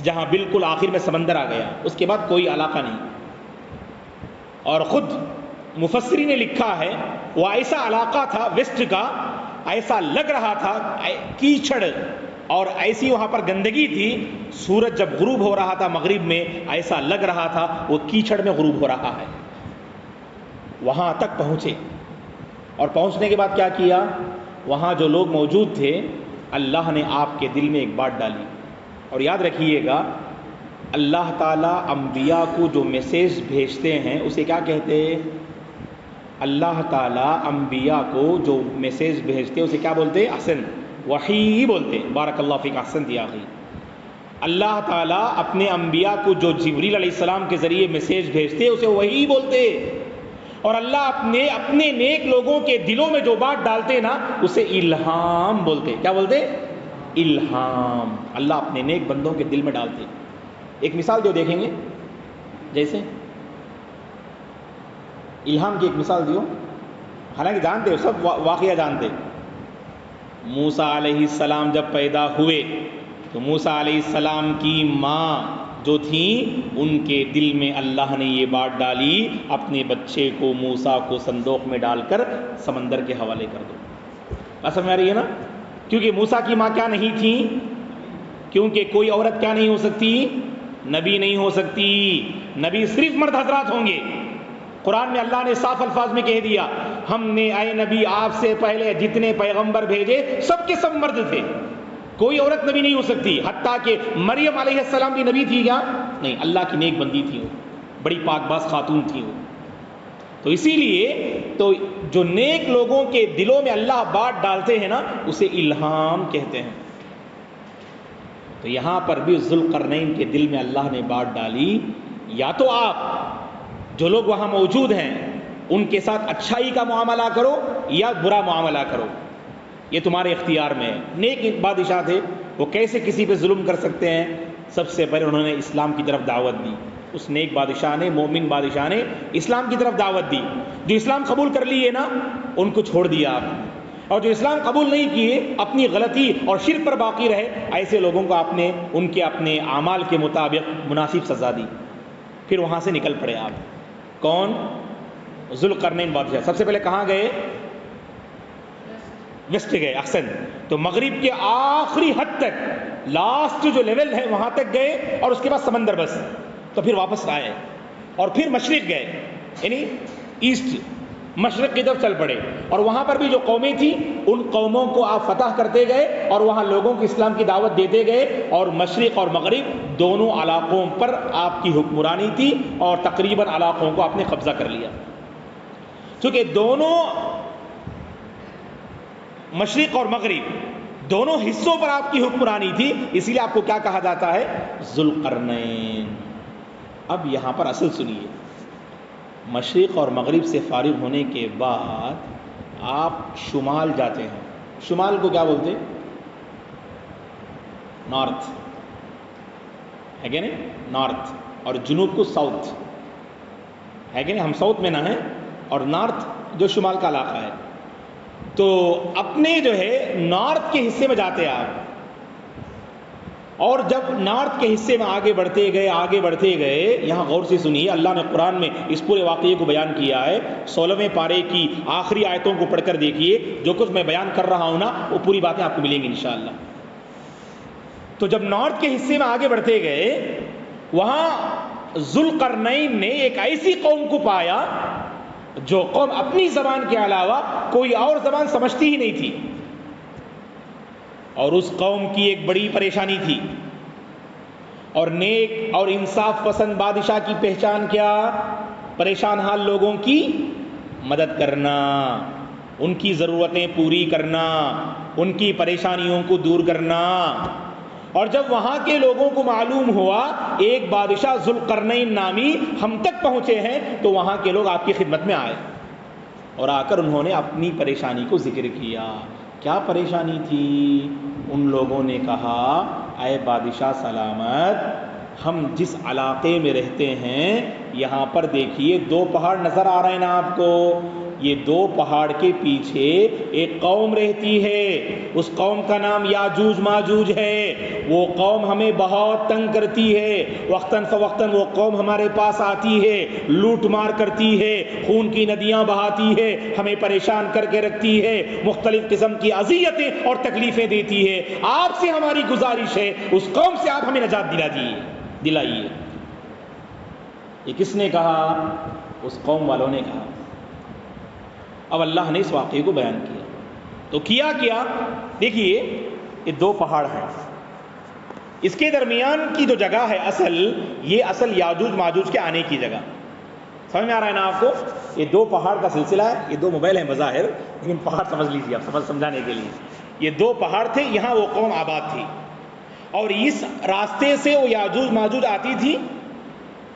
جہاں بالکل آخر میں سمندر آ گیا، اس کے بعد کوئی علاقہ نہیں. اور خود مفسرین نے لکھا ہے وہ ایسا علاقہ تھا ویسٹ کا، ایسا لگ رہا تھا کیچڑ اور ایسی وہاں پر گندگی تھی، سورج جب غروب ہو رہا تھا مغرب میں ایسا لگ رہا تھا وہ کیچڑ میں غروب ہو رہا ہے. وہاں تک پہنچے، اور پہنچنے کے بعد کیا کیا، وہاں جو لوگ موجود تھے اللہ نے آپ کے دل میں ایک بات ڈالی. اور یاد رکھیے گا اللہ تعالیٰ انبیاء کو جو میسیج بھیجتے ہیں اسے کیا کہتے ہیں؟ اللہ تعالیٰ انبیاء کو جو میسیج بھیجتے ہیں اسے کیا بولتے ہیں؟ احسن، وحی بولتے ہیں. بارک اللہ فیک، احسن دیا آخری. اللہ تعالیٰ اپنے انبیاء کو جو جبریل علیہ السلام کے ذریعے میسیج بھیجتے اسے وحی بولتے. اور اللہ اپنے نیک لوگوں کے دلوں میں جو بات ڈالتے نا اسے الہام بولتے. کیا بولتے؟ الہام. اللہ اپنے نیک بندوں کے دل میں ڈالتے. ایک مثال جو دیکھیں گے، جیسے الہام کی ایک مثال دیو، حالانکہ جانتے ہو سب واقعہ جانتے. موسیٰ علیہ السلام جب پیدا ہوئے تو موسیٰ علیہ السلام کی ماں جو تھیں ان کے دل میں اللہ نے یہ بات ڈالی اپنے بچے کو موسیٰ کو صندوق میں ڈال کر سمندر کے حوالے کر دو. بات سمجھ آ رہی ہے نا؟ کیونکہ موسیٰ کی ماں کیا نہیں تھی؟ کیونکہ کوئی عورت کیا نہیں ہو سکتی؟ نبی نہیں ہو سکتی. نبی صرف مرد حضرات ہوں گے. قرآن میں اللہ نے صاف الفاظ میں کہہ دیا ہم نے اے نبی آپ سے پہلے جتنے پیغمبر بھیجے سب کے سب مرد تھے، کوئی عورت نبی نہیں ہو سکتی. حتیٰ کہ مریم علیہ السلام بھی نبی تھی کیا؟ نہیں، اللہ کی نیک بندی تھی، وہ بڑی پاک باز خاتون تھی وہ. تو اسی لیے تو جو نیک لوگوں کے دلوں میں اللہ بات ڈالتے ہیں نا اسے الہام کہتے ہیں. تو یہاں پر بھی ذوالقرنین کے دل میں اللہ نے بات ڈالی، یا تو آپ جو لوگ وہاں موجود ہیں ان کے ساتھ اچھائی کا معاملہ کرو یا برا معاملہ کرو، یہ تمہارے اختیار میں ہے. نیک بادشاہ تھے، وہ کیسے کسی پہ ظلم کر سکتے ہیں؟ سب سے پہلے انہوں نے اسلام کی طرف دعوت دی. اس نیک بادشاہ نے، مومن بادشاہ نے اسلام کی طرف دعوت دی. جو اسلام قبول کر لیے نا ان کو چھوڑ دیا آپ نے، اور جو اسلام قبول نہیں کیے اپنی غلطی اور شرک پر باقی رہے ایسے لوگوں کو آپ نے ان کے اپنے اعمال کے مطابق مناسب سزا دی. پھر وہاں سے نکل پڑے آپ. کون؟ ذوالقرنین بادشاہ. سب سے پہلے کہاں گئے؟ ویسٹ گئے. احسن. تو مغرب کے آخری حد تک، لاسٹ جو لیول ہے وہاں تک گئے، اور اس کے بعد سمندر بس. تو پھر واپس آئے اور پھر مشرق گئے، یعنی ایسٹ، مشرق کی طرف چل پڑے. اور وہاں پر بھی جو قومیں تھیں ان قوموں کو آپ فتح کرتے گئے اور وہاں لوگوں کو اسلام کی دعوت دیتے گئے. اور مشرق اور مغرب دونوں علاقوں پر آپ کی حکمرانی تھی اور تقریباً علاقوں کو آپ نے قبضہ کر لیا. چونکہ دونوں مشرق اور مغرب دونوں حصوں پر آپ کی حکمرانی تھی، اسی لیے آپ کو کیا کہا جاتا ہے؟ ذوالقرنین. اب یہاں پر اصل سنیے، مشرق اور مغرب سے فارغ ہونے کے بعد آپ شمال جاتے ہیں. شمال کو کیا بولتے؟ نارتھ ہے کہ نہیں؟ نارتھ. اور جنوب کو ساؤتھ ہے کہ نہیں؟ ہم ساؤتھ میں نہ ہیں، اور نارتھ جو شمال کا علاقہ ہے. تو اپنے جو ہے نارتھ کے حصے میں جاتے آپ، اور جب نارتھ کے حصے میں آگے بڑھتے گئے، یہاں غور سے سنیے، اللہ نے قرآن میں اس پورے واقعے کو بیان کیا ہے. 16ویں پارے کی آخری آیتوں کو پڑھ کر دیکھیے، جو کچھ میں بیان کر رہا ہوں نا وہ پوری باتیں آپ کو ملیں گی انشاءاللہ. تو جب نارتھ کے حصے میں آگے بڑھتے گئے، وہاں ذوالقرنین نے ایک ایسی قوم کو پایا جو قوم اپنی زبان کے علاوہ کوئی اور زبان سمجھتی ہی نہیں تھی. اور اس قوم کی ایک بڑی پریشانی تھی. اور نیک اور انصاف پسند بادشاہ کی پہچان کیا؟ پریشان حال لوگوں کی مدد کرنا، ان کی ضرورتیں پوری کرنا، ان کی پریشانیوں کو دور کرنا. اور جب وہاں کے لوگوں کو معلوم ہوا ایک بادشاہ ذوالقرنین نامی ہم تک پہنچے ہیں، تو وہاں کے لوگ آپ کی خدمت میں آئے، اور آ کر انہوں نے اپنی پریشانی کو ذکر کیا. کیا پریشانی تھی؟ ان لوگوں نے کہا اے بادشاہ سلامت، ہم جس علاقے میں رہتے ہیں یہاں پر دیکھیے 2 پہاڑ نظر آ رہے ہیں نا آپ کو، یہ دو پہاڑ کے پیچھے ایک قوم رہتی ہے، اس قوم کا نام یاجوج ماجوج ہے۔ وہ قوم ہمیں بہت تنگ کرتی ہے، وقتاً فوقتاً وہ قوم ہمارے پاس آتی ہے، لوٹ مار کرتی ہے، خون کی ندیاں بہاتی ہے، ہمیں پریشان کر کے رکھتی ہے، مختلف قسم کی اذیتیں اور تکلیفیں دیتی ہے۔ آپ سے ہماری گزارش ہے اس قوم سے آپ ہمیں نجات دلائیے۔ یہ کس نے کہا؟ اس قوم والوں نے کہا۔ اب اللہ نے اس واقعے کو بیان کیا تو کیا دیکھیے، یہ دو پہاڑ ہیں، اس کے درمیان کی جو جگہ ہے یہ اصل یاجوج ماجوج کے آنے کی جگہ، سمجھ میں آ رہا ہے نا آپ کو؟ یہ دو پہاڑ کا سلسلہ ہے، یہ دو موبائل ہیں بظاہر، لیکن پہاڑ سمجھ لیجیے آپ، سمجھانے کے لیے یہ دو پہاڑ تھے، یہاں وہ قوم آباد تھی، اور اس راستے سے وہ یاجوج ماجوج آتی تھی،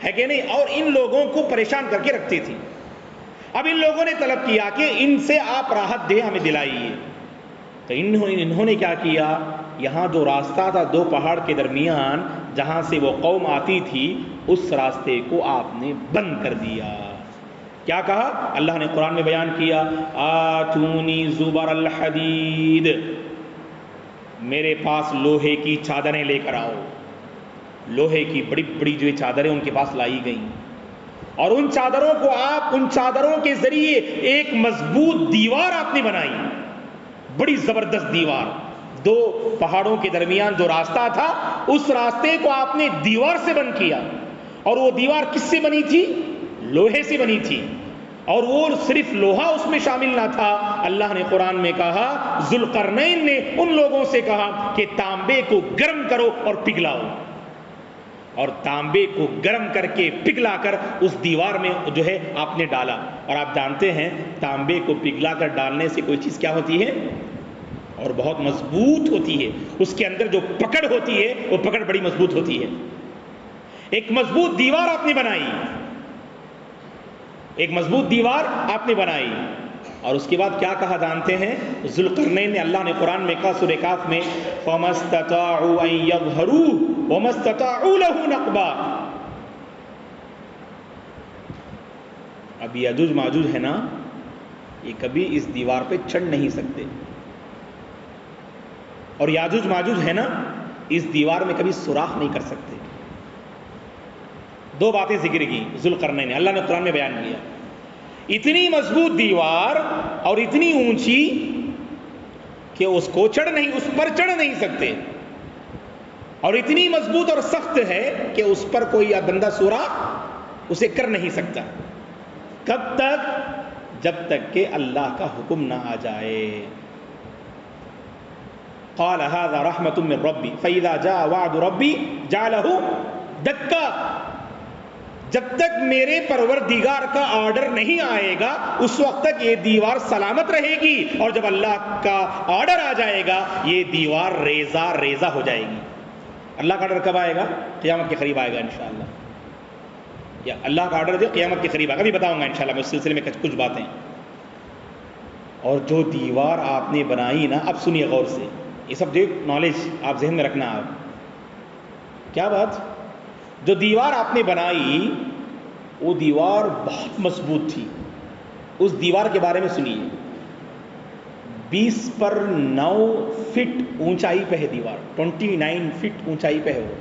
ہے کہ نہیں، اور ان لوگوں کو پریشان کر کے رکھتی تھی۔ اب ان لوگوں نے طلب کیا کہ ان سے آپ راحت دیں، ہمیں دلائیے، تو انہوں نے کیا کیا؟ یہاں جو راستہ تھا دو پہاڑ کے درمیان جہاں سے وہ قوم آتی تھی، اس راستے کو آپ نے بند کر دیا۔ کیا کہا؟ اللہ نے قرآن میں بیان کیا، آتونی زبر الحدید، میرے پاس لوہے کی چادریں لے کر آؤ۔ لوہے کی بڑی بڑی جو چادریں ان کے پاس لائی گئیں، اور ان چادروں کو ان چادروں کے ذریعے ایک مضبوط دیوار آپ نے بنائی، بڑی زبردست دیوار، دو پہاڑوں کے درمیان جو راستہ تھا اس راستے کو آپ نے دیوار سے بند کیا، اور وہ دیوار کس سے بنی تھی؟ لوہے سے بنی تھی، اور وہ صرف لوہا اس میں شامل نہ تھا، اللہ نے قرآن میں کہا، ذوالقرنین نے ان لوگوں سے کہا کہ تانبے کو گرم کرو اور پگھلاؤ، اور تانبے کو گرم کر کے پگھلا کر اس دیوار میں جو ہے آپ نے ڈالا۔ اور آپ جانتے ہیں تانبے کو پگھلا کر ڈالنے سے کوئی چیز کیا ہوتی ہے؟ اور بہت مضبوط ہوتی ہے، اس کے اندر جو پکڑ ہوتی ہے وہ پکڑ بڑی مضبوط ہوتی ہے۔ ایک مضبوط دیوار آپ نے بنائی، ایک مضبوط دیوار آپ نے بنائی، اور اس کے بعد کیا کہا جانتے ہیں؟ ذوالقرنین نے، اللہ نے قرآن میں کہا سورہ کاف میں، فَمَا اسْتَطَاعُوا أَن يَظْهَرُوهُ وَمَا اسْتَطَاعُوا لَهُ نَقْبًا۔ اب یاجوج ماجوج ہے نا، یہ کبھی اس دیوار پہ چڑھ نہیں سکتے، اور یاجوج ماجوج ہے نا، اس دیوار میں کبھی سوراخ نہیں کر سکتے۔ دو باتیں ذکر کی ذوالقرنین نے، اللہ نے قرآن میں بیان کیا، اتنی مضبوط دیوار اور اتنی اونچی کہ اس پر چڑھ نہیں سکتے، اور اتنی مضبوط اور سخت ہے کہ اس پر کوئی بندہ سوراخ اسے کر نہیں سکتا۔ کب تک؟ جب تک کہ اللہ کا حکم نہ آ جائے۔ قال هذا رحمة من ربي فإذا جاء وعد ربي جعله دكا، جب تک میرے پروردگار کا آرڈر نہیں آئے گا اس وقت تک یہ دیوار سلامت رہے گی، اور جب اللہ کا آرڈر آ جائے گا یہ دیوار ریزہ ریزہ ہو جائے گی۔ اللہ کا آرڈر کب آئے گا؟ قیامت کے قریب آئے گا انشاءاللہ، یا اللہ کا آرڈر جو قیامت کے قریب آئے گا، ابھی بتاؤں گا انشاءاللہ میں اس سلسلے میں کچھ باتیں۔ اور جو دیوار آپ نے بنائی نا، اب سنیے غور سے، یہ سب جو نالج آپ ذہن میں رکھنا۔ آپ کیا بات؟ جو دیوار آپ نے بنائی وہ دیوار بہت مضبوط تھی۔ اس دیوار کے بارے میں سنیے، 20x9 فٹ اونچائی پہ ہے دیوار، 29 فٹ اونچائی پہ ہے وہ۔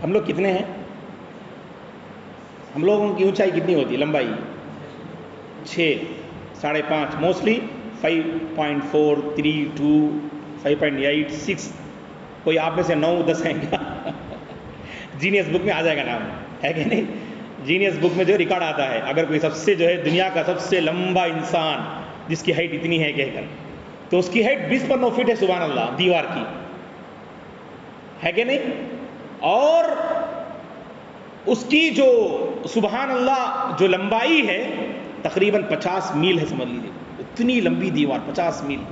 ہم لوگ کتنے ہیں؟ ہم لوگوں کی اونچائی کتنی ہوتی ہے؟ لمبائی 6 5.5، موسٹلی 5.4 3 2 5.8 6، کوئی آپ میں سے 9 10 ہیں کیا؟ جینیس بک میں آ جائے گا نام، ہے کہ نہیں؟ جینیس بک میں جو ریکارڈ آتا ہے، اگر کوئی سب سے جو ہے دنیا کا سب سے لمبا انسان جس کی ہائٹ اتنی ہے کہہ کر، تو اس کی ہائٹ 20x9 فٹ ہے، سبحان اللہ، دیوار کی، ہے کہ نہیں؟ اور اس کی جو سبحان اللہ جو لمبائی ہے تقریباً 50 میل ہے، سمجھ لیجیے اتنی لمبی دیوار، 50 میل،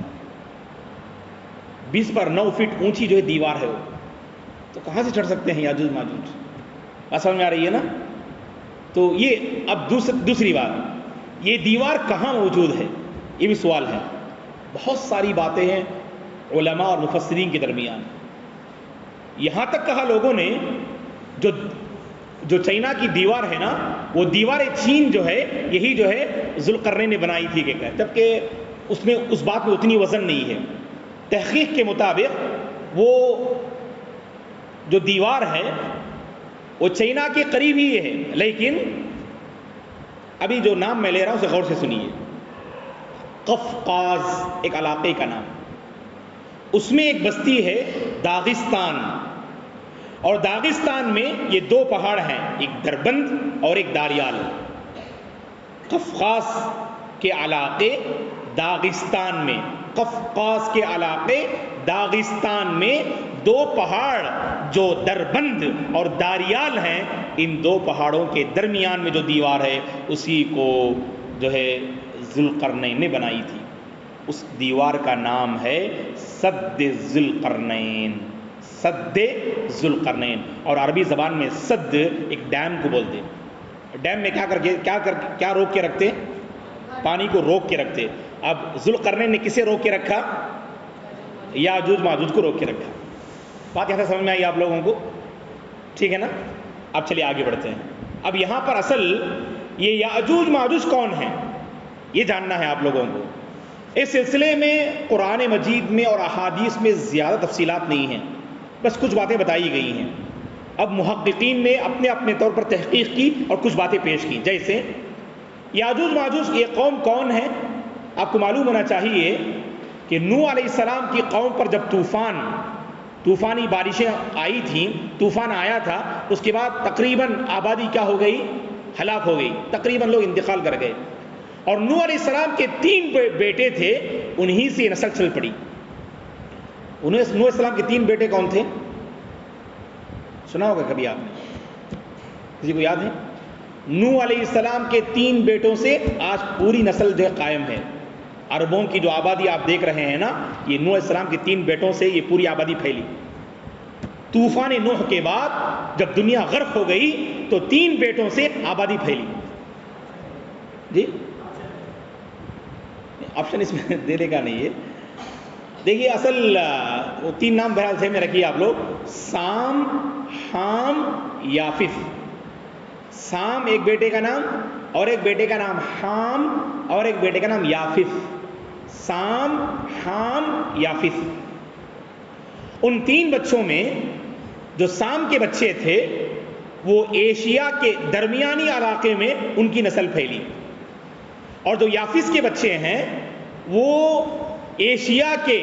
20x9 فٹ اونچی جو ہے دیوار ہے وہ، تو کہاں سے چڑھ سکتے ہیں یاجوج ماجوج؟ سمجھ میں آ رہی ہے نا؟ تو یہ اب دوسری بات، یہ دیوار کہاں موجود ہے یہ بھی سوال ہے۔ بہت ساری باتیں ہیں علماء اور مفسرین کے درمیان، یہاں تک کہا لوگوں نے جو چائنا کی دیوار ہے نا، وہ دیوار چین جو ہے، یہی جو ہے ذوالقرنین نے بنائی تھی کہ جبکہ اس میں اس بات میں اتنی وزن نہیں ہے. تحقیق کے مطابق وہ جو دیوار ہے وہ چائنا کے قریب ہی ہے، لیکن ابھی جو نام میں لے رہا ہوں اسے غور سے سنیے. قفقاز ایک علاقے کا نام، اس میں ایک بستی ہے داغستان، اور داغستان میں یہ دو پہاڑ ہیں، ایک دربند اور ایک داریال. قفقاز کے علاقے داغستان میں، قفقاز کے علاقے داغستان میں دو پہاڑ جو دربند اور داریال ہیں، ان دو پہاڑوں کے درمیان میں جو دیوار ہے اسی کو جو ہے ذوالقرنین نے بنائی تھی. اس دیوار کا نام ہے سد ذوالقرنین، سد ذوالقرنین. اور عربی زبان میں سد ایک ڈیم کو بولتے ہیں. ڈیم میں کیا روک کے رکھتے؟ پانی کو روک کے رکھتے. اب ذوالقرنین نے کسے روک کے رکھا؟ یاجوج ماجوج کو روک کے رکھا. بات یہاں سے سمجھ میں آئی آپ لوگوں کو؟ ٹھیک ہے نا؟ اب چلیے آگے بڑھتے ہیں. اب یہاں پر اصل یہ یاجوج ماجوج کون ہیں یہ جاننا ہے آپ لوگوں کو. اس سلسلے میں قرآن مجید میں اور احادیث میں زیادہ تفصیلات نہیں ہیں، بس کچھ باتیں بتائی گئی ہیں. اب محققین نے اپنے اپنے طور پر تحقیق کی اور کچھ باتیں پیش کی. جیسے یاجوج ماجوج یہ قوم کون ہے؟ آپ کو معلوم ہونا چاہیے کہ نوح علیہ السلام کی قوم پر جب طوفانی بارشیں آئی تھیں، طوفان آیا تھا، اس کے بعد تقریباً آبادی کیا ہو گئی؟ ہلاک ہو گئی، تقریباً لوگ انتقال کر گئے. اور نوح علیہ السلام کے 3 بیٹے تھے، انہی سے نسل چل پڑی. نوح علیہ السلام کے 3 بیٹے کون تھے؟ سنا ہوگا کبھی آپ نے؟ کسی کو یاد ہے؟ نوح علیہ السلام کے 3 بیٹوں سے آج پوری نسل جو قائم ہے. عربوں کی جو آبادی آپ دیکھ رہے ہیں نا، یہ نوح علیہ السلام کے 3 بیٹوں سے یہ پوری آبادی پھیلی. طوفان نوح کے بعد جب دنیا غرق ہو گئی تو 3 بیٹوں سے آبادی پھیلی. جی آپشن اس میں دینے کا نہیں ہے. دیکھیے اصل وہ 3 نام بہرحال ذہن میں رکھیے آپ لوگ: سام، حام، یافث. سام ایک بیٹے کا نام، اور ایک بیٹے کا نام حام، اور ایک بیٹے کا نام یافث. سام، حام، یافث. ان 3 بچوں میں جو سام کے بچے تھے وہ ایشیا کے درمیانی علاقے میں ان کی نسل پھیلی، اور جو یافث کے بچے ہیں وہ ایشیا کے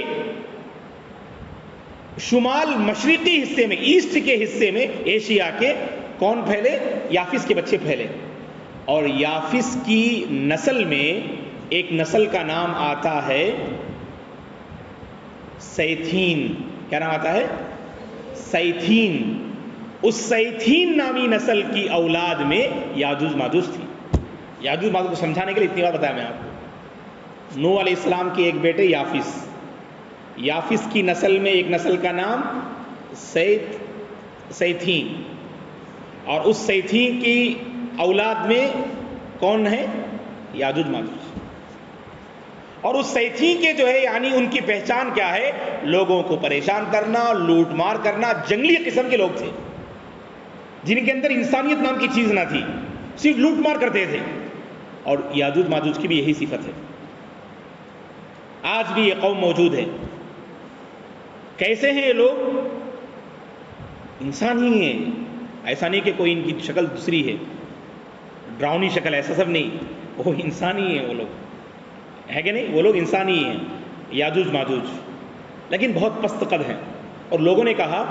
شمال مشرقی حصے میں، ایسٹ کے حصے میں ایشیا کے کون پھیلے؟ یافث کے بچے پھیلے. اور یافث کی نسل میں ایک نسل کا نام آتا ہے سیتھین. کیا نام آتا ہے؟ سیتھین. اس سیتھین نامی نسل کی اولاد میں یاجوج ماجوج تھی. یاجوج ماجوج کو سمجھانے کے لیے اتنی بات بتایا میں آپ کو. نوح علیہ السلام کے ایک بیٹے یافث، یافث کی نسل میں ایک نسل کا نام سیتھین، اور اس سیتھین کی اولاد میں کون ہے؟ یاجوج ماجوج. اور اس سیتھین کے جو ہے یعنی ان کی پہچان کیا ہے؟ لوگوں کو پریشان کرنا، لوٹ مار کرنا. جنگلی قسم کے لوگ تھے جن کے اندر انسانیت نام کی چیز نہ تھی، صرف لوٹ مار کرتے تھے. اور یاجوج ماجوج کی بھی یہی صفت ہے. آج بھی یہ قوم موجود ہے. کیسے ہیں یہ لوگ؟ انسان ہی ہیں. ایسا نہیں کہ کوئی ان کی شکل دوسری ہے، ڈراؤنی شکل، ایسا سب نہیں. وہ انسان ہی ہیں. وہ لوگ ہے کہ نہیں؟ وہ لوگ انسان ہی ہیں یاجوج ماجوج، لیکن بہت پست قد ہیں. اور لوگوں نے کہا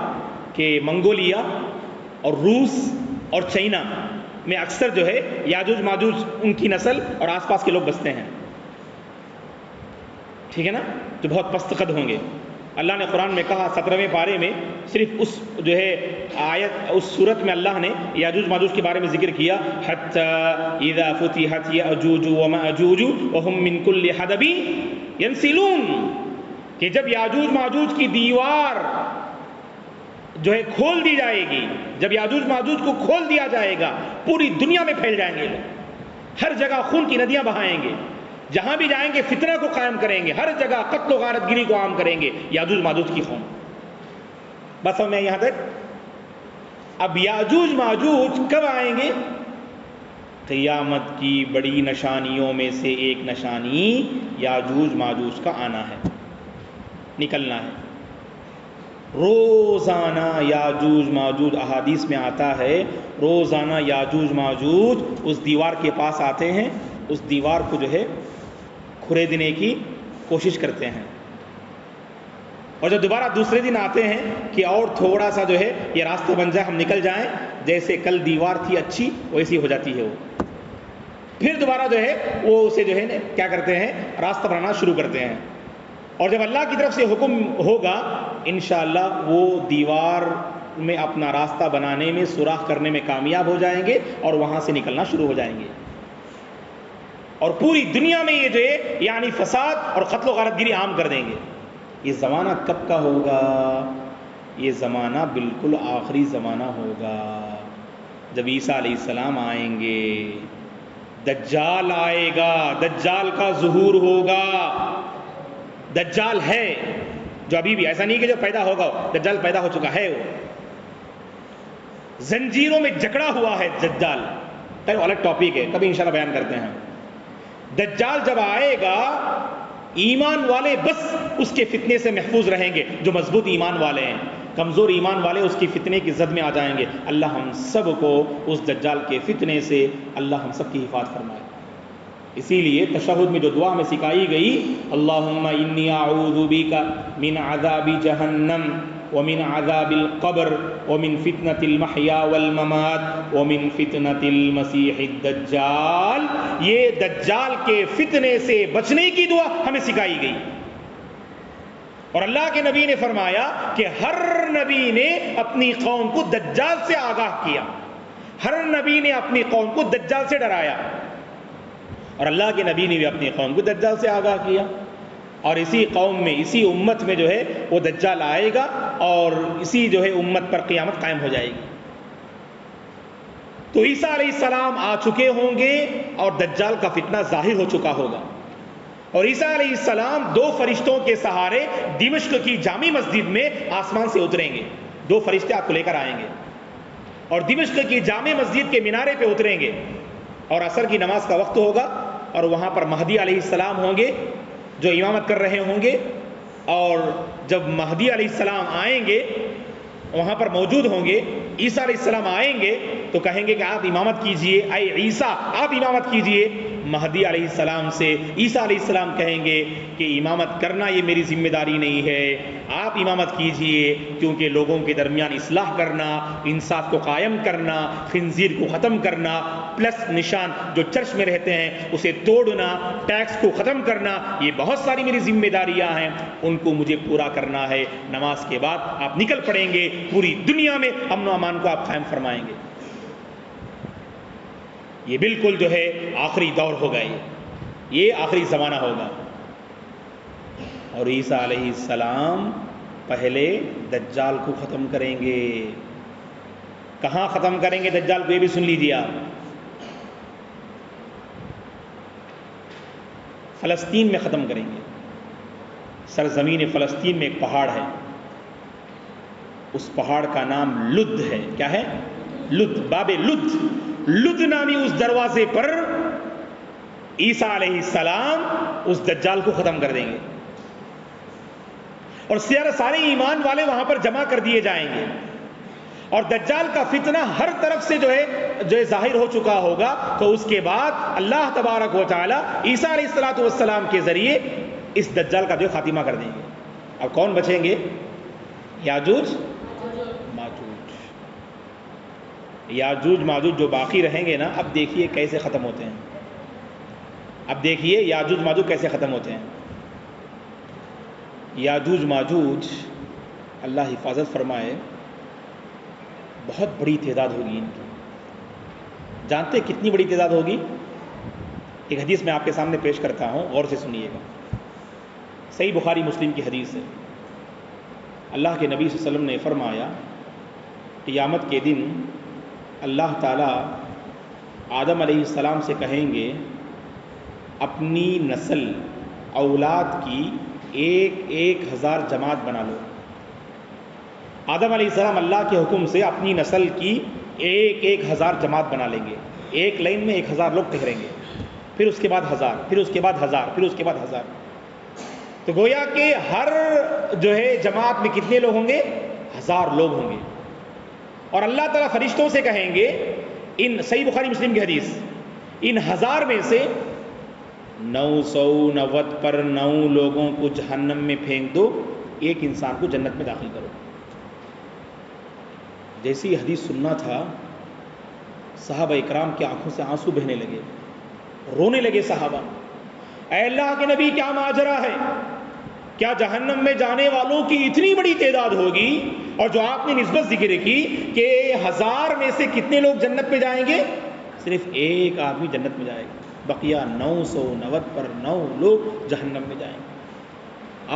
کہ منگولیا اور روس اور چائنا میں اکثر جو ہے یاجوج ماجوج ان کی نسل اور آس پاس کے لوگ بستے ہیں. ٹھیک ہے نا؟ جو بہت پست قد ہوں گے. اللہ نے قرآن میں کہا 17ویں پارے میں، صرف اس جو ہے آیت، اس صورت میں اللہ نے یاجوج ماجوج کے بارے میں ذکر کیا، حتی اذا فتحت یاجوج وماجوج وهم من کل حدب ینسلون، کہ جب یاجوج ماجوج کی دیوار جو ہے کھول دی جائے گی، جب یاجوج ماجوج کو کھول دیا جائے گا، پوری دنیا میں پھیل جائیں گے لوگ، ہر جگہ خون کی ندیاں بہائیں گے، جہاں بھی جائیں گے فتنہ کو قائم کریں گے، ہر جگہ قتل و غارت گری کو عام کریں گے. یاجوج ماجوج کی قوم. بس میں یہاں تک. اب یاجوج ماجوج کب آئیں گے؟ قیامت کی بڑی نشانیوں میں سے ایک نشانی یاجوج ماجوج کا آنا ہے، نکلنا ہے۔ روزانہ یاجوج ماجوج، احادیث میں آتا ہے روزانہ یاجوج ماجوج اس دیوار کے پاس آتے ہیں، اس دیوار کو جو ہے کھریدنے کی کوشش کرتے ہیں، اور جب دوبارہ دوسرے دن آتے ہیں کہ اور تھوڑا سا جو ہے یہ راستہ بن جائے، ہم نکل جائیں، جیسے کل دیوار تھی اچھی ویسی ہو جاتی ہے وہ، پھر دوبارہ جو ہے وہ اسے جو ہے کیا کرتے ہیں، راستہ بنانا شروع کرتے ہیں، اور جب اللہ کی طرف سے حکم ہوگا انشاءاللہ وہ دیوار میں اپنا راستہ بنانے میں، سوراخ کرنے میں کامیاب ہو جائیں گے اور وہاں سے نکلنا شروع ہو جائیں گے، اور پوری دنیا میں یہ جو ہے یعنی فساد اور قتل و غارت گری عام کر دیں گے۔ یہ زمانہ کب کا ہوگا؟ یہ زمانہ بالکل آخری زمانہ ہوگا، جب عیسیٰ علیہ السلام آئیں گے، دجال آئے گا، دجال کا ظہور ہوگا۔ دجال ہے جو ابھی بھی، ایسا نہیں کہ جو پیدا ہوگا، دجال پیدا ہو چکا ہے، وہ زنجیروں میں جکڑا ہوا ہے دجال، وہ الگ ٹاپک ہے، کبھی انشاءاللہ بیان کرتے ہیں۔ دجال جب آئے گا ایمان والے بس اس کے فتنے سے محفوظ رہیں گے، جو مضبوط ایمان والے ہیں، کمزور ایمان والے اس کی فتنے کی زد میں آ جائیں گے۔ اللہ ہم سب کو اس دجال کے فتنے سے اللہ ہم سب کی حفاظت فرمائے۔ اسی لیے تشہد میں جو دعا ہمیں سکھائی گئی، اللہم انی اعوذ بک من عذاب جہنم ومن عذاب القبر ومن فتنة المحیا والممات ومن فتنة المسیح الدجال، یہ دجال کے فتنے سے بچنے کی دعا ہمیں سکھائی گئی، اور اللہ کے نبی نے فرمایا کہ ہر نبی نے اپنی قوم کو دجال سے آگاہ کیا، ہر نبی نے اپنی قوم کو دجال سے ڈرایا، اور اللہ کے نبی نے بھی اپنی قوم کو دجال سے آگاہ کیا، اور اسی قوم میں، اسی امت میں جو ہے وہ دجال آئے گا، اور اسی جو ہے امت پر قیامت قائم ہو جائے گی۔ تو عیسیٰ علیہ السلام آ چکے ہوں گے اور دجال کا فتنہ ظاہر ہو چکا ہوگا، اور عیسیٰ علیہ السلام دو فرشتوں کے سہارے دمشق کی جامع مسجد میں آسمان سے اتریں گے، دو فرشتے آپ کو لے کر آئیں گے، اور دمشق کی جامع مسجد کے مینارے پہ اتریں گے، اور عصر کی نماز کا وقت ہوگا، اور وہاں پر مہدی علیہ السلام ہوں گے جو امامت کر رہے ہوں گے، اور جب مہدی علیہ السلام آئیں گے وہاں پر موجود ہوں گے، عیسیٰ علیہ السلام آئیں گے تو کہیں گے کہ آپ امامت کیجئے، اے عیسیٰ آپ امامت کیجئے۔ مہدی علیہ السلام سے عیسیٰ علیہ السلام کہیں گے کہ امامت کرنا یہ میری ذمہ داری نہیں ہے، آپ امامت کیجئے، کیونکہ لوگوں کے درمیان اصلاح کرنا، انصاف کو قائم کرنا، خنزیر کو ختم کرنا، پلس نشان جو چرچ میں رہتے ہیں اسے توڑنا، ٹیکس کو ختم کرنا، یہ بہت ساری میری ذمہ داریاں ہیں، ان کو مجھے پورا کرنا ہے۔ نماز کے بعد آپ نکل پڑیں گے، پوری دنیا میں امن و امان کو آپ قائم فرمائیں گے۔ یہ بالکل جو ہے آخری دور ہوگا، یہ آخری زمانہ ہوگا، اور عیسیٰ علیہ السلام پہلے دجال کو ختم کریں گے۔ کہاں ختم کریں گے دجال کو، یہ بھی سن لیجیے آپ، فلسطین میں ختم کریں گے۔ سرزمین فلسطین میں ایک پہاڑ ہے، اس پہاڑ کا نام لد ہے۔ کیا ہے؟ لد، باب لد، لد نامی اس دروازے پر عیسیٰ علیہ السلام اس دجال کو ختم کر دیں گے، اور سارے ایمان والے وہاں پر جمع کر دیے جائیں گے، اور دجال کا فتنہ ہر طرف سے جو ہے ظاہر ہو چکا ہوگا۔ تو اس کے بعد اللہ تبارک و تعالی عیسیٰ علیہ السلام کے ذریعے اس دجال کا جو خاتمہ کر دیں گے۔ اب کون بچیں گے؟ یاجوج ماجوج۔ یاجوج ماجوج جو باقی رہیں گے نا، اب دیکھیے کیسے ختم ہوتے ہیں، اب دیکھیے یاجوج ماجوج کیسے ختم ہوتے ہیں۔ یاجوج ماجوج اللہ حفاظت فرمائے، بہت بڑی تعداد ہوگی ان کی۔ جانتے کتنی بڑی تعداد ہوگی؟ ایک حدیث میں آپ کے سامنے پیش کرتا ہوں، غور سے سنیے گا۔ صحیح بخاری مسلم کی حدیث ہے، اللہ کے نبی صلی اللہ علیہ وسلم نے فرمایا قیامت کے دن اللہ تعالیٰ آدم علیہ السلام سے کہیں گے اپنی نسل اولاد کی 1000 جماعت بنا لو۔ آدم علیہ السلام اللہ کے حکم سے اپنی نسل کی 1000 جماعت بنا لیں گے، ایک لائن میں 1000 لوگ ٹھہریں گے، پھر اس کے بعد 1000، پھر اس کے بعد 1000، پھر اس کے بعد 1000. تو گویا کہ ہر جو ہے جماعت میں کتنے لوگ ہوں گے؟ 1000 لوگ ہوں گے. اور اللہ تعالیٰ فرشتوں سے کہیں گے، ان صحیح بخاری مسلم کی حدیث، ان 1000 میں سے 990 پر 9 لوگوں کو جہنم میں پھینک دو، ایک انسان کو جنت میں داخل کرو. جیسی حدیث سننا تھا، صحابہ اکرام کی آنکھوں سے آنسو بہنے لگے، رونے لگے صحابہ. اے اللہ کے نبی، کیا ماجرا ہے؟ کیا جہنم میں جانے والوں کی اتنی بڑی تعداد ہوگی؟ اور جو آپ نے نسبت ذکر کی کہ 1000 میں سے کتنے لوگ جنت میں جائیں گے؟ صرف ایک آدمی جنت میں جائے گا، بقیہ 990 پر 9 لوگ جہنم میں جائیں گے.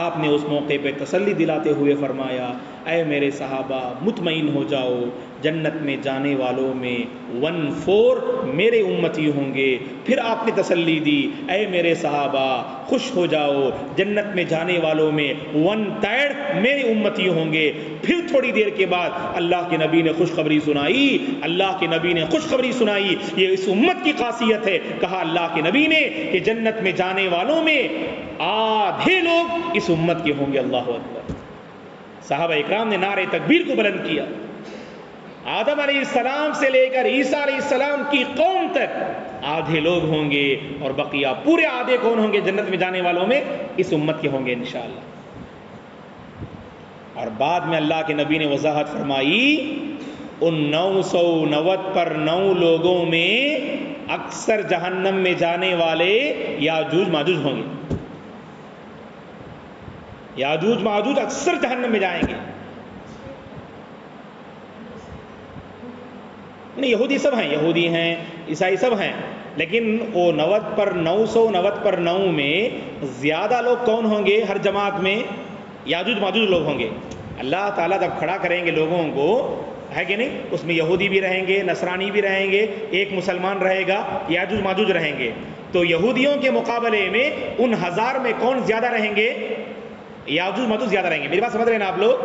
آپ نے اس موقع پہ تسلی دلاتے ہوئے فرمایا، اے میرے صحابہ مطمئن ہو جاؤ، جنت میں جانے والوں میں 1/4 میرے امتی ہوں گے. پھر آپ نے تسلی دی، اے میرے صحابہ خوش ہو جاؤ، جنت میں جانے والوں میں 1/3 میرے امتی ہوں گے. پھر تھوڑی دیر کے بعد اللہ کے نبی نے خوشخبری سنائی، اللہ کے نبی نے خوشخبری سنائی. یہ اس امت کی خاصیت ہے. کہا اللہ کے نبی نے کہ جنت میں جانے والوں میں آدھے لوگ اس امت کے ہوں گے. اللہ اکبر. صحابہ اکرام نے نعرہ تکبیر کو بلند کیا. آدم علیہ السلام سے لے کر عیسیٰ علیہ السلام کی قوم تک آدھے لوگ ہوں گے، اور بقیہ پورے آدھے کون ہوں گے جنت میں جانے والوں میں؟ اس امت کے ہوں گے انشاءاللہ. اور بعد میں اللہ کے نبی نے وضاحت فرمائی، ان 990 پر 9 لوگوں میں اکثر جہنم میں جانے والے یاجوج ماجوج ہوں گے. یاجوج ماجوج اکثر جہنم میں جائیں گے. نہیں، یہودی سب ہیں، یہودی ہیں، عیسائی سب ہیں، لیکن وہ 990 پر 9 میں زیادہ لوگ کون ہوں گے ہر جماعت میں؟ یاجوج ماجوج لوگ ہوں گے. اللہ تعالیٰ جب کھڑا کریں گے لوگوں کو، ہے کہ نہیں، اس میں یہودی بھی رہیں گے، نصرانی بھی رہیں گے، ایک مسلمان رہے گا، یاجوج ماجوج رہیں گے. تو یہودیوں کے مقابلے میں ان 1000 میں کون زیادہ رہیں گے؟ یاجوج ماجوج زیادہ رہیں گے. میری بات سمجھ رہے ہیں نا آپ لوگ؟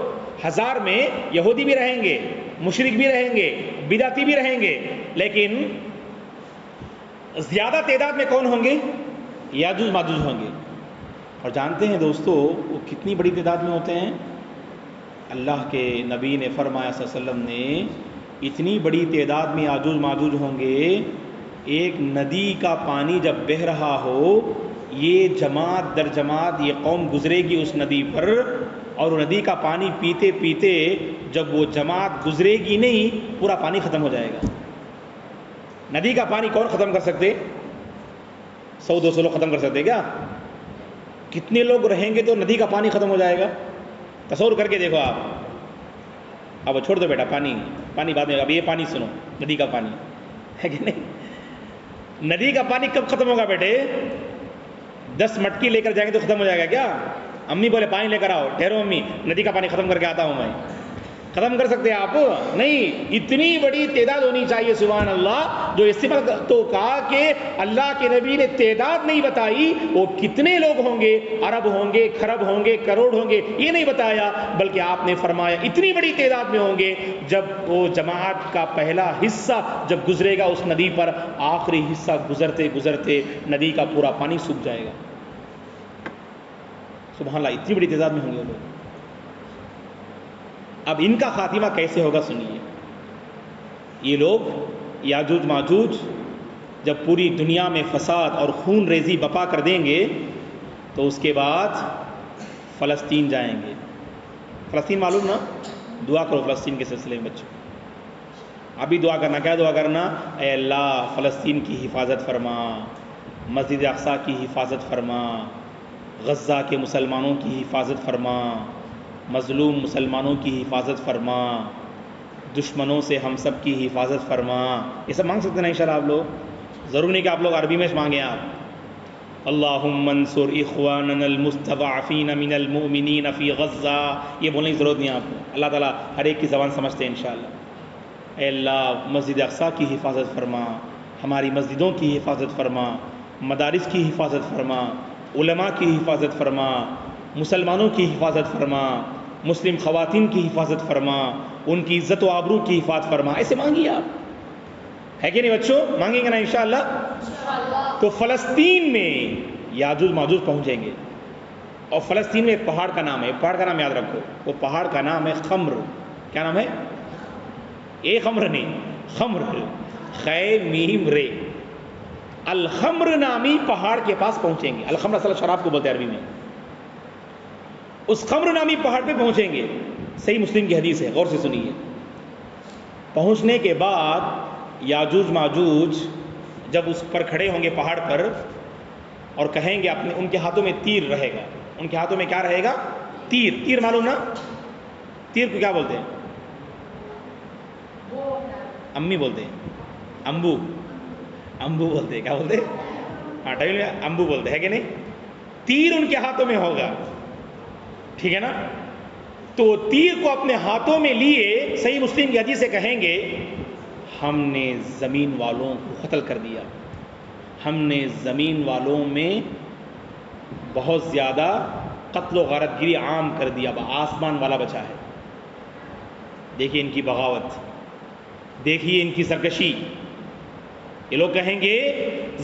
1000 میں یہودی بھی رہیں گے، مشرک بھی رہیں گے، بدعتی بھی رہیں گے، لیکن زیادہ تعداد میں کون ہوں گے؟ یاجوج ماجوج ہوں گے. اور جانتے ہیں دوستو وہ کتنی بڑی تعداد میں ہوتے ہیں؟ اللہ کے نبی نے فرمایا صلی اللہ علیہ وسلم نے، اتنی بڑی تعداد میں یاجوج ماجوج ہوں گے، ایک ندی کا پانی جب بہہ رہا ہو، یہ جماعت در جماعت یہ قوم گزرے گی اس ندی پر، اور وہ ندی کا پانی پیتے پیتے جب وہ جماعت گزرے گی نہیں، پورا پانی ختم ہو جائے گا. ندی کا پانی کون ختم کر سکتے؟ 100-200 لوگ ختم کر سکتے کیا؟ کتنے لوگ رہیں گے تو ندی کا پانی ختم ہو جائے گا؟ تصور کر کے دیکھو آپ. اب چھوڑ دو بیٹا پانی بعد میں، اب یہ پانی سنو، ندی کا پانی ہے کہ نہیں؟ ندی کا پانی کب ختم ہوگا بیٹے؟ 10 مٹکی لے کر جائیں گے تو ختم ہو جائے گا کیا؟ امی بولے پانی لے کر آؤ، ٹھہرو امی ندی کا پانی ختم کر کے آتا ہوں میں. ختم کر سکتے آپ؟ نہیں. اتنی بڑی تعداد ہونی چاہیے سبحان اللہ. جو اس پر تو کہا کہ اللہ کے نبی نے تعداد نہیں بتائی وہ کتنے لوگ ہوں گے، ارب ہوں گے، کھرب ہوں گے، کروڑ ہوں گے، یہ نہیں بتایا، بلکہ آپ نے فرمایا اتنی بڑی تعداد میں ہوں گے. جب وہ جماعت کا پہلا حصہ جب گزرے گا اس ندی پر، آخری حصہ گزرتے گزرتے ندی کا پورا پانی سوکھ جائے گا. سبحان اللہ، اتنی بڑی تعداد میں ہوں گے وہ لوگ. اب ان کا خاتمہ کیسے ہوگا سنیے. یہ لوگ یاجوج ماجوج جب پوری دنیا میں فساد اور خون ریزی بپا کر دیں گے تو اس کے بعد فلسطین جائیں گے. فلسطین معلوم نا؟ دعا کرو فلسطین کے سلسلے میں بچوں. ابھی دعا کرنا، کیا دعا کرنا؟ اے اللہ فلسطین کی حفاظت فرما، مسجد اقصی کی حفاظت فرما، غزہ کے مسلمانوں کی حفاظت فرما، مظلوم مسلمانوں کی حفاظت فرما، دشمنوں سے ہم سب کی حفاظت فرما. یہ سب مانگ سکتے ہیں انشاءاللہ آپ لوگ؟ ضرور نہیں کہ آپ لوگ عربی میں مانگیں. آپ اللہم انصر اخواننا المستضعفین من المؤمنین فی غزہ، یہ بولنے کی ضرورت نہیں آپ کو. اللہ تعالیٰ ہر ایک کی زبان سمجھتے ہیں انشاءاللہ. اے اللہ مسجد اقصی کی حفاظت فرما، ہماری مسجدوں کی حفاظت فرما، مدارس کی حفاظت فرما، علماء کی حفاظت فرما، مسلمانوں کی حفاظت فرما، مسلم خواتین کی حفاظت فرما، ان کی عزت و آبرو کی حفاظت فرما. ایسے مانگیے آپ. ہے کہ نہیں بچوں؟ مانگیں گے نا انشاءاللہ؟ تو فلسطین میں یاجوج ماجوج پہنچیں گے، اور فلسطین میں ایک پہاڑ کا نام ہے، ایک پہاڑ کا نام یاد رکھو، وہ پہاڑ کا نام ہے خمر۔ کیا نام ہے؟ ایک خمر نہیں، خمر، خے میم رے، الخمر نامی پہاڑ کے پاس پہنچیں گے۔ الخمر اصل شراب کو بولتے ہیں عربی میں۔ اس خمر نامی پہاڑ پہ پہنچیں گے، صحیح مسلم کی حدیث ہے، غور سے سنیے۔ پہنچنے کے بعد یاجوج ماجوج جب اس پر کھڑے ہوں گے پہاڑ پر، اور کہیں گے اپنے، ان کے ہاتھوں میں تیر رہے گا، ان کے ہاتھوں میں کیا رہے گا؟ تیر۔ تیر معلوم نا؟ تیر کو کیا بولتے ہیں؟ امی بولتے ہیں، امبو، امبو بولتے ہیں۔ کیا بولتے ہیں؟ ہاں ٹائم میں امبو بولتے ہیں کہ نہیں؟ تیر ان کے ہاتھوں میں ہوگا، ٹھیک ہے نا؟ تو تیر کو اپنے ہاتھوں میں لیے صحیح مسلم کی حدیث سے کہیں گے ہم نے زمین والوں کو قتل کر دیا، ہم نے زمین والوں میں بہت زیادہ قتل و غارت گری عام کر دیا، آسمان والا بچا ہے۔ دیکھیے ان کی بغاوت، دیکھیے ان کی سرکشی۔ یہ لوگ کہیں گے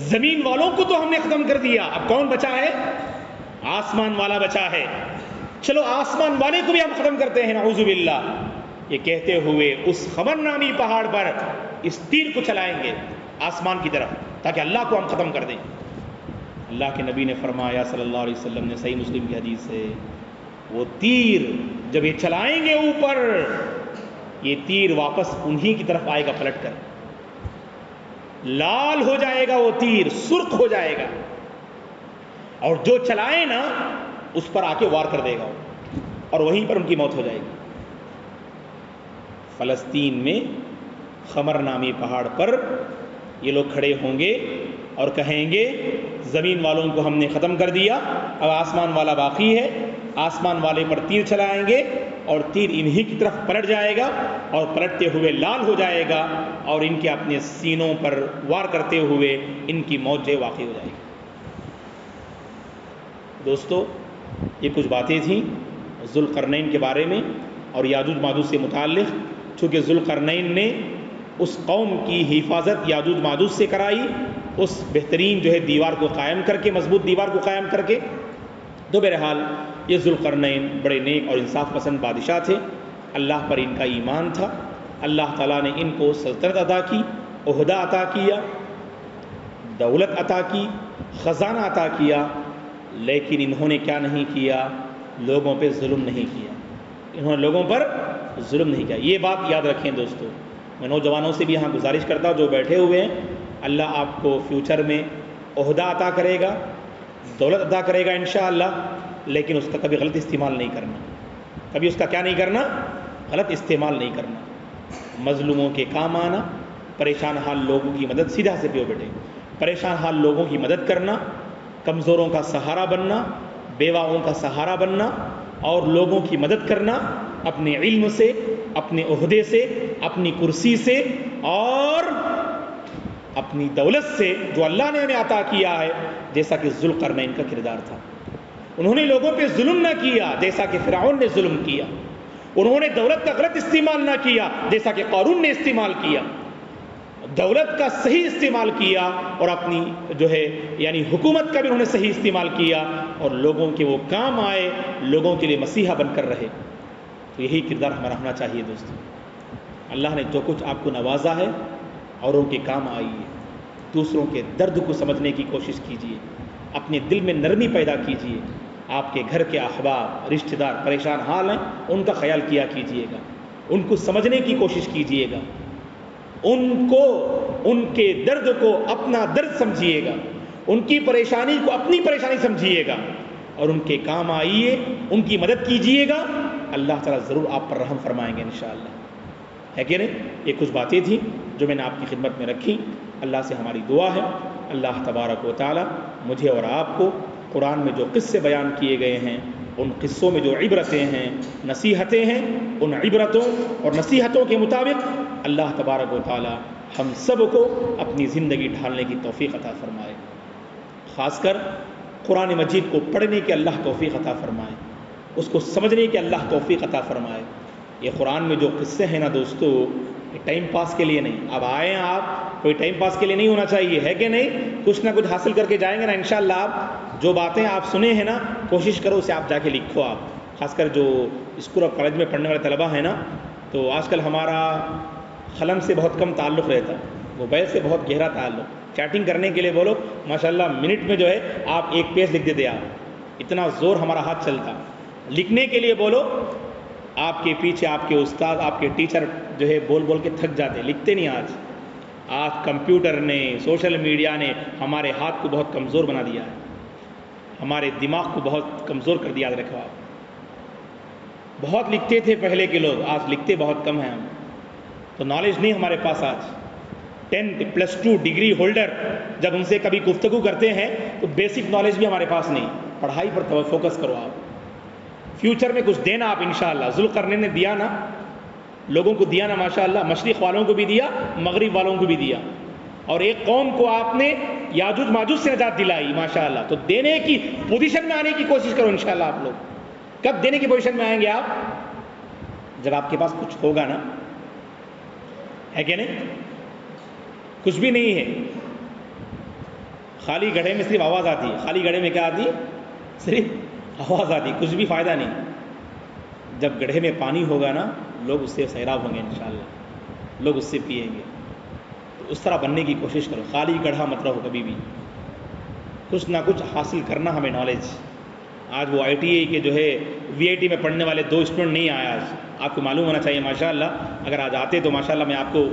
زمین والوں کو تو ہم نے ختم کر دیا، اب کون بچا ہے؟ آسمان والا بچا ہے، چلو آسمان والے کو بھی ہم ختم کرتے ہیں، نعوذ باللہ۔ یہ کہتے ہوئے اس خمر نامی پہاڑ پر اس تیر کو چلائیں گے آسمان کی طرف، تاکہ اللہ کو ہم ختم کر دیں۔ اللہ کے نبی نے فرمایا صلی اللہ علیہ وسلم نے، صحیح مسلم کی حدیث ہے، وہ تیر جب یہ چلائیں گے اوپر، یہ تیر واپس انہی کی طرف آئے گا پلٹ کر، لال ہو جائے گا وہ تیر، سرخ ہو جائے گا، اور جو چلائے نا اس پر آ کے وار کر دے گا، اور وہیں پر ان کی موت ہو جائے گی۔ فلسطین میں خمر نامی پہاڑ پر یہ لوگ کھڑے ہوں گے اور کہیں گے زمین والوں کو ہم نے ختم کر دیا، اب آسمان والا باقی ہے، آسمان والے پر تیر چلائیں گے اور تیر انہی کی طرف پلٹ جائے گا، اور پلٹتے ہوئے لال ہو جائے گا، اور ان کے اپنے سینوں پر وار کرتے ہوئے ان کی موت جو واقع ہو جائے گی۔ دوستو یہ کچھ باتیں تھیں ذوالقرنین کے بارے میں اور یاجوج ماجوج سے متعلق۔ چونکہ ذوالقرنین نے اس قوم کی حفاظت یاجوج ماجوج سے کرائی، اس بہترین جو ہے دیوار کو قائم کر کے، مضبوط دیوار کو قائم کر کے۔ تو بہرحال یہ ذوالقرنین بڑے نیک اور انصاف پسند بادشاہ تھے، اللہ پر ان کا ایمان تھا، اللہ تعالیٰ نے ان کو سلطنت عطا کی، عہدہ عطا کیا، دولت عطا کی، خزانہ عطا کیا، لیکن انہوں نے کیا نہیں کیا؟ لوگوں پہ ظلم نہیں کیا، انہوں نے لوگوں پر ظلم نہیں کیا۔ یہ بات یاد رکھیں دوستو۔ میں نوجوانوں سے بھی یہاں گزارش کرتا ہوں جو بیٹھے ہوئے ہیں، اللہ آپ کو فیوچر میں عہدہ عطا کرے گا، دولت عطا کرے گا انشاءاللہ، لیکن اس کا کبھی غلط استعمال نہیں کرنا، کبھی اس کا کیا نہیں کرنا؟ غلط استعمال نہیں کرنا۔ مظلوموں کے کام آنا، پریشان حال لوگوں کی مدد، سیدھا سے پیو بیٹے، پریشان حال لوگوں کی مدد کرنا، کمزوروں کا سہارا بننا، بیواؤں کا سہارا بننا، اور لوگوں کی مدد کرنا اپنے علم سے، اپنے عہدے سے، اپنی کرسی سے، اور اپنی دولت سے جو اللہ نے انہیں عطا کیا ہے، جیسا کہ ذوالقرنین کا کردار تھا۔ انہوں نے لوگوں پہ ظلم نہ کیا جیسا کہ فرعون نے ظلم کیا، انہوں نے دولت کا غلط استعمال نہ کیا جیسا کہ قارون نے استعمال کیا، دولت کا صحیح استعمال کیا، اور اپنی جو ہے یعنی حکومت کا بھی انہوں نے صحیح استعمال کیا، اور لوگوں کے وہ کام آئے، لوگوں کے لیے مسیحا بن کر رہے۔ تو یہی کردار ہمارا ہونا چاہیے دوستو۔ اللہ نے جو کچھ آپ کو نوازا ہے، اوروں کے کام آئیے، دوسروں کے درد کو سمجھنے کی کوشش کیجیے، اپنے دل میں نرمی پیدا کیجیے، آپ کے گھر کے احباب رشتہ دار پریشان حال ہیں، ان کا خیال کیا کیجیے گا، ان کو سمجھنے کی کوشش کیجیے گا، ان کو، ان کے درد کو اپنا درد سمجھیے گا، ان کی پریشانی کو اپنی پریشانی سمجھیے گا، اور ان کے کام آئیے، ان کی مدد کیجیے گا، اللہ تعالیٰ ضرور آپ پر رحم فرمائیں گے انشاءاللہ۔ ہے کہ نہیں؟ یہ کچھ باتیں تھیں جو میں نے آپ کی خدمت میں رکھی۔ اللہ سے ہماری دعا ہے اللہ تبارک و تعالیٰ مجھے اور آپ کو قرآن میں جو قصے بیان کیے گئے ہیں، ان قصوں میں جو عبرتیں ہیں، نصیحتیں ہیں، ان عبرتوں اور نصیحتوں کے مطابق اللہ تبارک و تعالیٰ ہم سب کو اپنی زندگی ڈھالنے کی توفیق عطا فرمائے۔ خاص کر قرآن مجید کو پڑھنے کے اللہ توفیق عطا فرمائے، اس کو سمجھنے کے اللہ توفیق عطا فرمائے۔ یہ قرآن میں جو قصے ہیں نا دوستو، یہ ٹائم پاس کے لیے نہیں. اب آئے ہیں آپ, کوئی ٹائم پاس کے لیے نہیں ہونا چاہیے, ہے کہ نہیں؟ کچھ نہ کچھ حاصل کر کے جائیں گے نا انشاءاللہ. آپ جو باتیں آپ سنے ہیں نا, کوشش کرو اسے آپ جا کے لکھو. آپ خاص کر جو اسکول اور کالج میں پڑھنے والے طلبہ ہیں نا, تو آج کل ہمارا قلم سے بہت کم تعلق رہتا ہے, موبائل سے بہت گہرا تعلق. چیٹنگ کرنے کے لیے بولو ماشاءاللہ منٹ میں جو ہے آپ 1 پیج لکھ دیتے. آپ اتنا زور ہمارا ہاتھ چلتا. لکھنے کے لیے بولو, آپ کے پیچھے آپ کے استاد, آپ کے ٹیچر جو ہے بول بول کے تھک جاتے, لکھتے نہیں. آج کمپیوٹر نے, سوشل میڈیا نے ہمارے ہاتھ کو بہت کمزور بنا دیا ہے, ہمارے دماغ کو بہت کمزور کر دیا. یاد رکھو آپ, بہت لکھتے تھے پہلے کے لوگ, آج لکھتے بہت کم ہیں ہم. تو نالج نہیں ہمارے پاس. آج 10+2 ڈگری ہولڈر جب ان سے کبھی گفتگو کرتے ہیں تو بیسک نالج بھی ہمارے پاس نہیں. پڑھائی پر فوکس کرو آپ, فیوچر میں کچھ دینا آپ انشاءاللہ. ذوالقرنین نے دیا نا, لوگوں کو دیا نا ماشاءاللہ, مشرق والوں کو بھی دیا, مغرب والوں کو بھی دیا, اور ایک قوم کو آپ نے یاجوج ماجوج سے نجات دلائی ماشاءاللہ. تو دینے کی پوزیشن میں آنے کی کوشش کرو انشاءاللہ. آپ لوگ کب دینے کی پوزیشن میں آئیں گے آپ؟ جب آپ کے پاس کچھ ہوگا نا, ہے کہ نہیں؟ کچھ بھی نہیں ہے, خالی گڑھے میں صرف آواز آتی ہے. خالی گڑھے میں کیا آتی ہے؟ صرف آواز آتی, کچھ بھی فائدہ نہیں. جب گڑھے میں پانی ہوگا نا, لوگ اس سے سیراب ہوں گے انشاءاللہ, لوگ اس سے پیئیں گے. تو اس طرح بننے کی کوشش کرو, خالی گڑھا مت رہو کبھی بھی. کچھ نہ کچھ حاصل کرنا ہمیں نالج. آج وہ ITI کے جو ہے VIT میں پڑھنے والے 2 اسٹوڈنٹ نہیں آئے. آج آپ کو معلوم ہونا چاہیے ماشاءاللہ, اگر آج آتے تو ماشاءاللہ میں آپ کو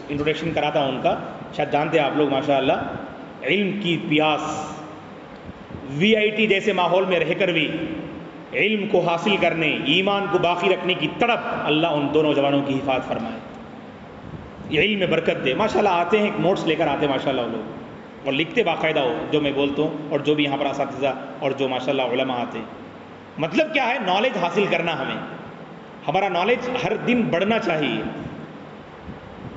انٹروڈکشن کراتا ہوں ان کا. شاید جانتے ہیں آپ لوگ ماشاءاللہ, علم کی پیاس, VIT جیسے ماحول میں رہ کر بھی علم کو حاصل کرنے, ایمان کو باقی رکھنے کی تڑپ, اللہ ان دونوں نوجوانوں کی حفاظت فرمائے, علم میں برکت دے. ماشاءاللہ آتے ہیں, نوٹس لے کر آتے ہیں ماشاءاللہ وہ لوگ, اور لکھتے باقاعدہ ہو جو میں بولتا ہوں, اور جو بھی یہاں پر اساتذہ اور جو ماشاءاللہ علماء آتے ہیں. مطلب کیا ہے؟ نالج حاصل کرنا. ہمارا نالج ہر دن بڑھنا چاہیے,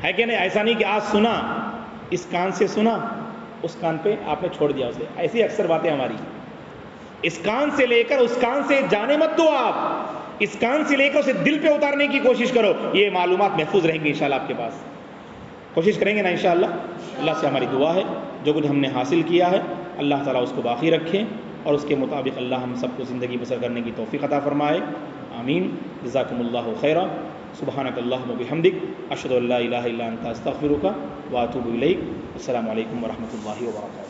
ہے کہ نہیں؟ ایسا نہیں کہ آج سنا, اس کان سے سنا, اس کان پہ آپ نے چھوڑ دیا اسے. ایسی اکثر باتیں ہماری. اس کان سے لے کر اس کان سے جانے مت دو آپ, اس کان سے لے کر اسے دل پہ اتارنے کی کوشش کرو. یہ معلومات محفوظ رہیں گی انشاءاللہ آپ کے پاس. کوشش کریں گے نا انشاءاللہ. اللہ سے ہماری دعا ہے جو کچھ ہم نے حاصل کیا ہے اللہ تعالیٰ اس کو باقی رکھے, اور اس کے مطابق اللہ ہم سب کو زندگی بسر کرنے کی توفیق عطا فرمائے. آمین. جزاکم اللہ خیرا. سبحانک اللہم و بحمدک, اشہد ان لا الہ الا انت استغفرک و اتوب الیک. السلام علیکم ورحمۃ اللہ وبرکاتہ.